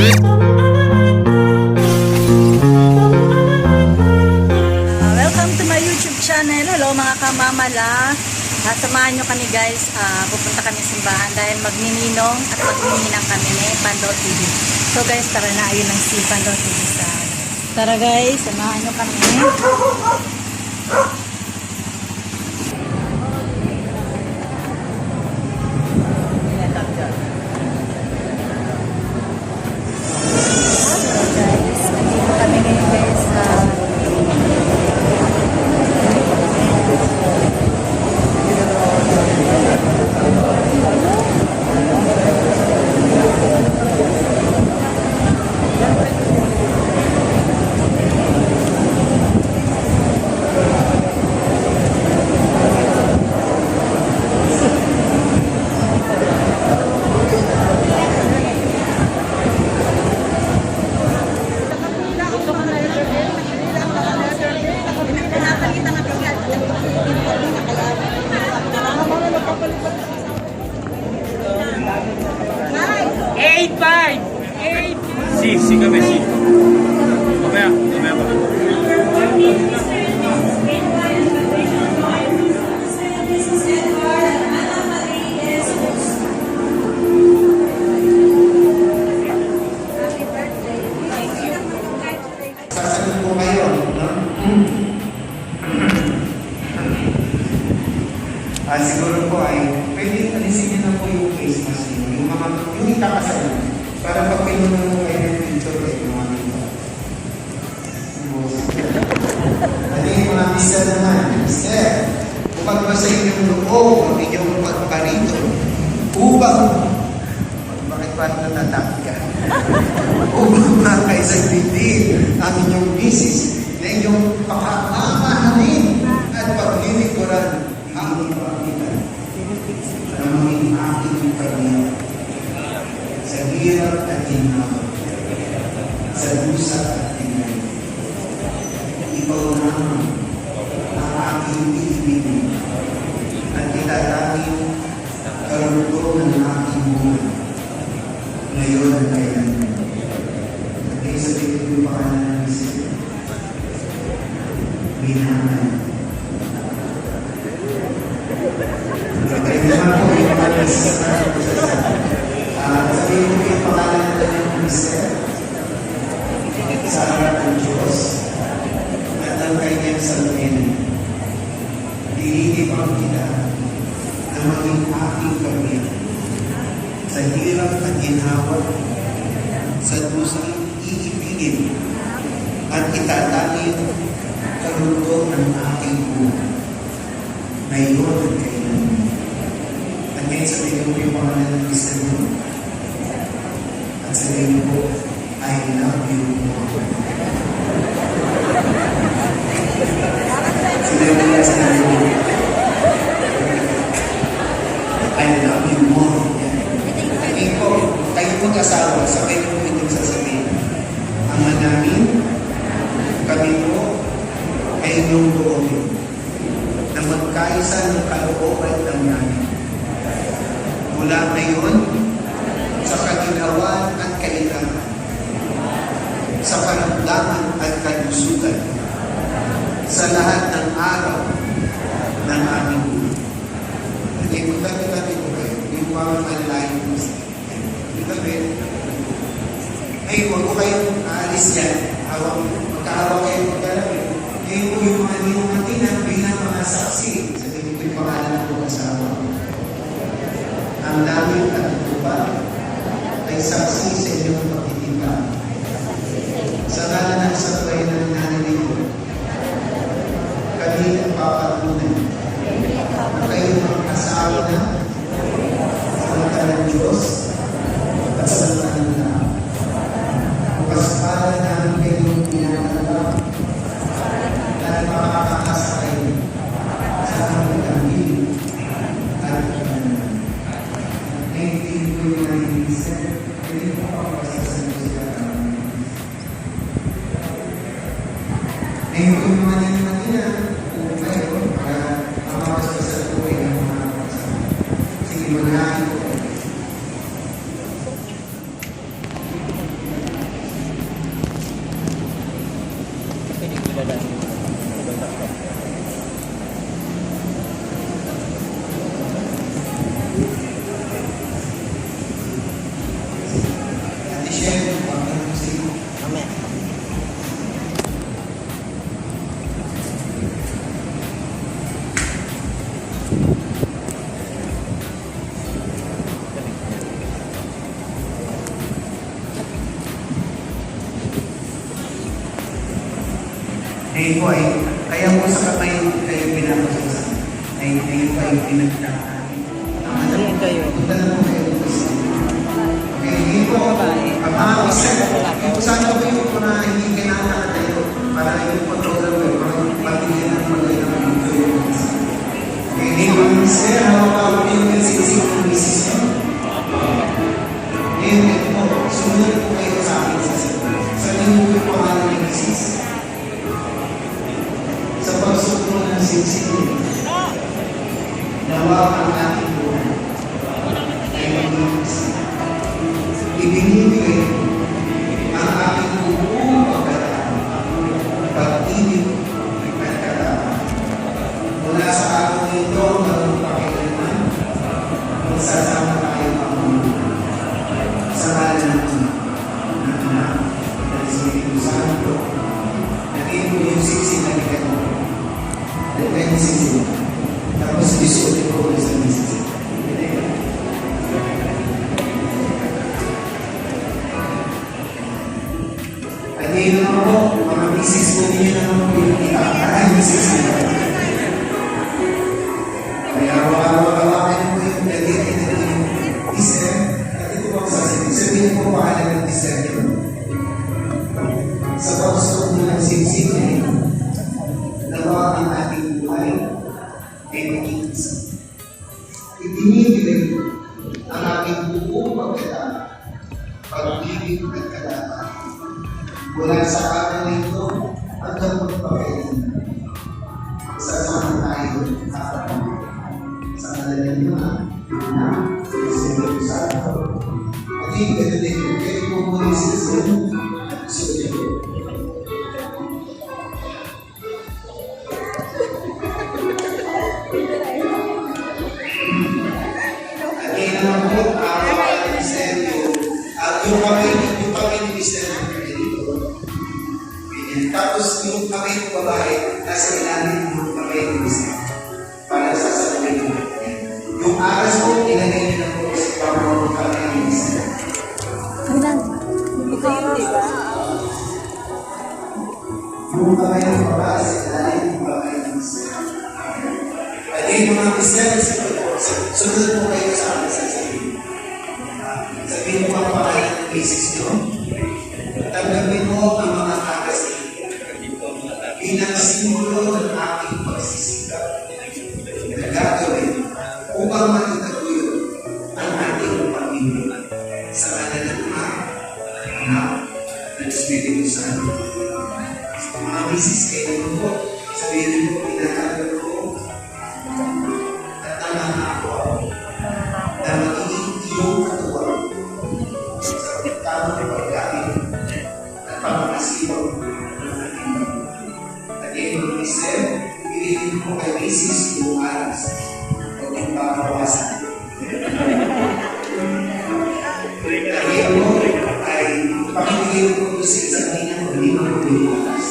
Welcome to my YouTube channel. Hello mga kamamala. Samahan nyo kami guys. Pupunta kami simbahan dahil magnininong at magnininang kami ni Pandaw TV. So guys, tara na. Ayun ang si Pandaw TV sa... Tara guys, samahan nyo kami. Sì, come sì. Com'è? Sasagot po kayo, no? Siguro po ay pwede alisin niyo na po yung face mask niyo, yung itakasal para pag pinunan mo kayo ng picture kayo mga dito. Ano yung mga mister naman? Mister, upag ba sa inyong loob ang inyong pagparito upang bakit pa natatakot ka? Upang makaisaglitin ang inyong misis na inyong pakamamahalin at paglilikuran ang inyong pagkitan na maging aking pagkitan sa hirap at ginawa, sa dusa at tingay. Ikaw naman ang aking iibigin at itatanging karunungan ng aking buhay. Ngayon at kailan. At kayo sabihin ko yung pangalan ng isip. Binahan. Kaya naman po yung pangalan ng isip. Sabihin ko yung pangalan ng kanyang mister sa harap ng Diyos at ang kanyang salmin. Dinitipang kita na maging aking kamit sa hirap at ginhawa, sa dusang iibigin at itatangin karunto ng aking buhay. Ngayon at kailan. At ngayon sabihin ko yung pangalan ng mister mo. At sabihin ko, I love you more. Sabihin ko yan sa nalito. I love you more. Sabihin ko, kayo mag-asawa, sabay ko itong sasabihin. Ang namin, kami po, ay inyong doon na magkaisa ng kalooban ng namin. Mula ngayon, sa kaginawan at kailangan, sa karamdaman at kalusugan, sa lahat ng araw ng aming buhay. Hindi mo dati ko kayo, yung mga manlayan mo sa ito rin. Ay, huwag ko kayong aalis yan. Magkahawak kayo magkalapin. Ngayon po yung mga ninong natin bilang mga saksi. Sabihin ko yung pangalan ng asawa. Ang namin at ito ba ay saksi sa inyong pagtitimba. Sa ngalan ng sabay ng nanay ko, kami ang papatunay na kayo mag-asawa na sa mata ng Diyos at sa mata ng tao. Pasapalan namin kayong pinangalap na makakakasa kayo sa aming pag-ibig at pag-ibig. Naintindihan ko yung mga inisip, hindi ko pakapasa sa Diyos ka namin. Ngayon ko yung mga nila, kung kayo, para makapasa sa tuwing ng mga kapasa. Sige, maghahin ko. Ngayon po ay, kaya po sa kamay kayo pinapasusan. Ay ngayon po ay pinagdaan. Ayan kayo. Punta na po kayo po sa okay, ngayon po, ang mga isip, yung saan po yung mga hindi kailangan tayo para yung photographer, patigyan ng magandang influence. Okay, ngayon po, sir, hawak po yung nagsisip ng misis nyo. Ngayon po, sumunod po kayo sa akin sa sir. Sa inyo po yung pangalan ng misis. Sa pagsuko ng siksik, nawa ang ating buhay ay magiging ibinibigay ang ating buong pagkatao, pag-ibig at katao. Mula sa araw nito, maging pakailanman, magsasama tayo ang mundo. Sa ngalan ng Ama, ng Anak, ng Espiritu Santo, naging mo yung siksik na ikaw. Depende sa sila. Tapos isulit ko ulit sa misis. At ngayon naman po, mga misis ko ninyo naman po yung itakay misis nila. Kaya wala-wala po yung nagiging na yung isip. At ito po ang sasabihin po pahalan ng isip yun. Sa pagsuko ng siksik niya, nawa ang ating buhay ay magiging ibinibigay ang ating buong pagkatao, pag-ibig at katapatan. Mula sa araw nito hanggang magpakailanman. Magsasama tayo sa ngalan ng Ama, ng Anak, ng Espiritu Santo. At yung ganun din, kayo po muli sa sulit. Yung kamay ni Mr. dito. Tapos yung kamay ng babae, nasa ilalim ng kamay ni Mr. Para sasabihin mo. Yung aras mo, ilagay niyo na po sa pamang kamay ni Mr. Yung kamay ng babae, sa ilalim ng kamay ni Mr. At yung mga Mr. sunod po kayo sa akin sa sabihin. Sabihin mo ang pangalan ng misis nyo. Tanggapin mo ang mga takas bilang simbolo ng aking pagsisikap na gagawin upang matutaguyod ang ating pag-ibig sa ngalan ng Ama, ng Anak, ng Espiritu Santo. Mga misis kayo mo, sabihin mo, pinatagod ko at nanangako ako na magiging iyong katuwang tamang pagkain at pangasipaw ng ating at yung Mr. piliin mo kay misis yung aras o yung pakawasan. Kaya mo ay pakibigay mo ito sa isang inang o limang yung aras.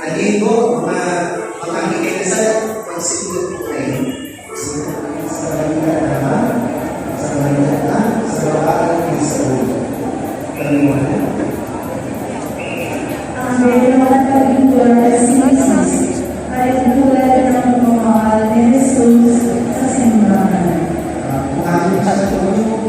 Kaya mo, mga bigay na sa'yo, pagsimulat mo kayo. Sa kanilang naman, sa babae ng Israel. Kalimutan. Ang binawan na influences ay tulad ng mga Jesus sa simbahan. Kung ano sa tulong,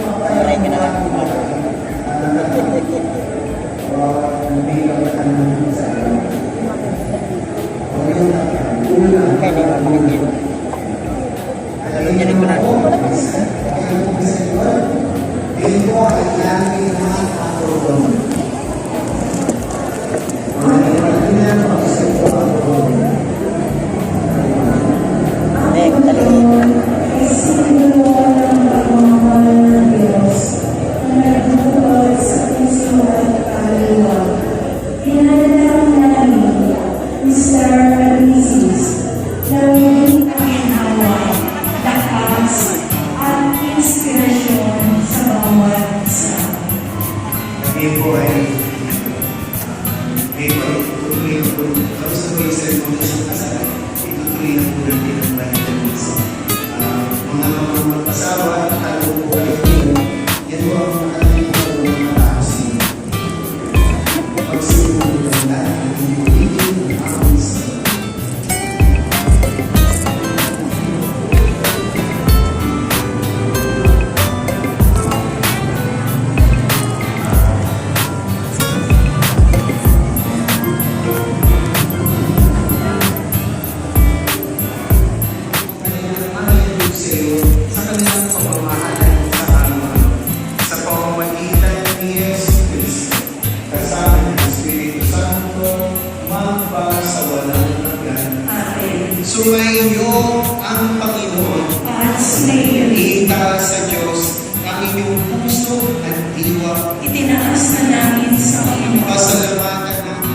Sumainyo ang Panginoon. At sumayon, Itaas sa Diyos ang inyong puso at diwa. itinaas na namin sa Panginoon. Pasalamatan natin.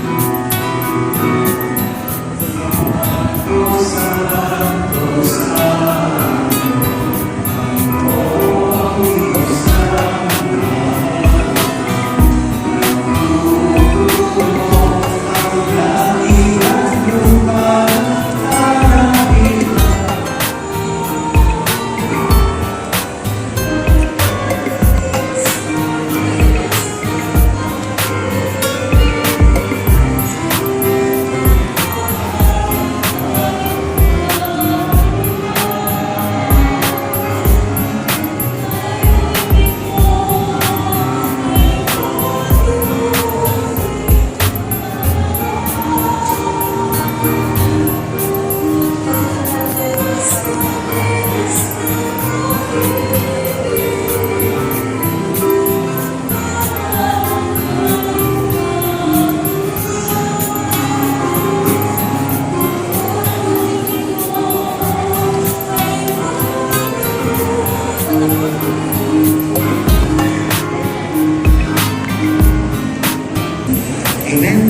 Amen.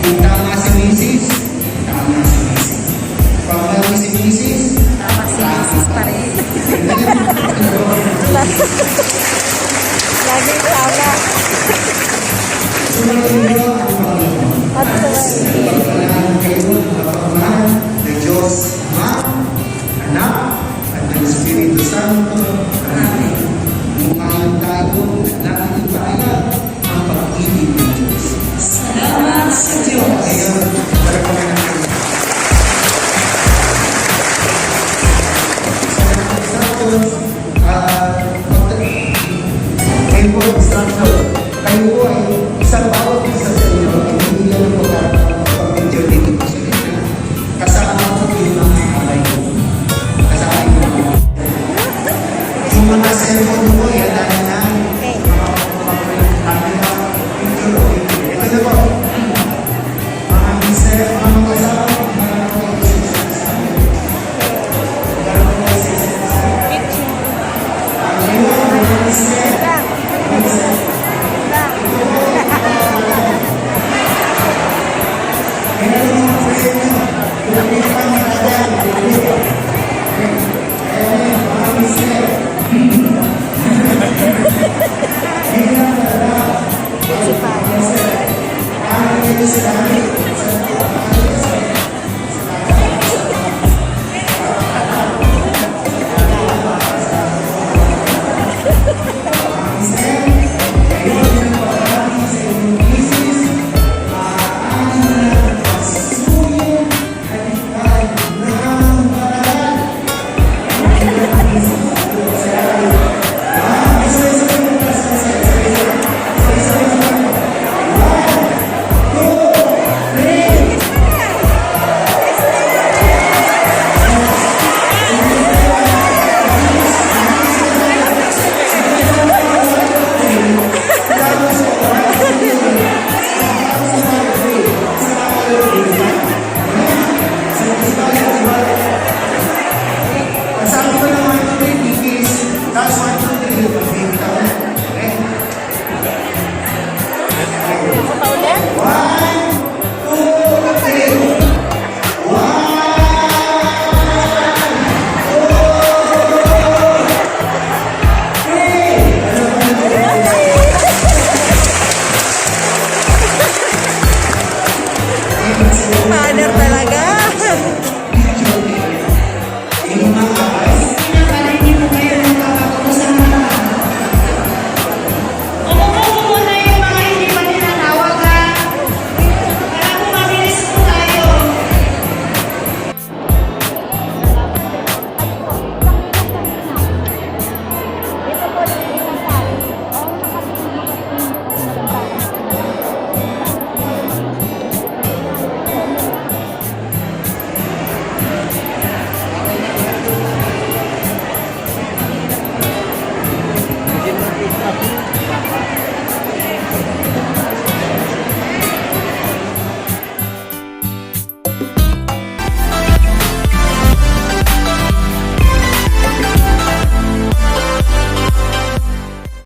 Kung tama si Mrs., tama si Mrs. Pag mali si Mrs., Tama si Mrs. pa rin. Lagi tama. sumainyo ang Panginoon. At sumayin. Pagpalaan kayo ng kapamahan ng Diyos, Ama, Anak, at ng Espiritu Santo. Amen. Umayon tayo at natin ipaalam ang pag-ibig ng Diyos. Salamat sa Diyos. Ngayon, para kami natin. Salamat sa Diyos. Kayo po, instructor. Kayo po ay isang bawat isa sa inyo ay hindi lang po pag-video dito po sa inyo. Kasama po yung mga kamay ko. Kasama yung mga. Yung mga cellphone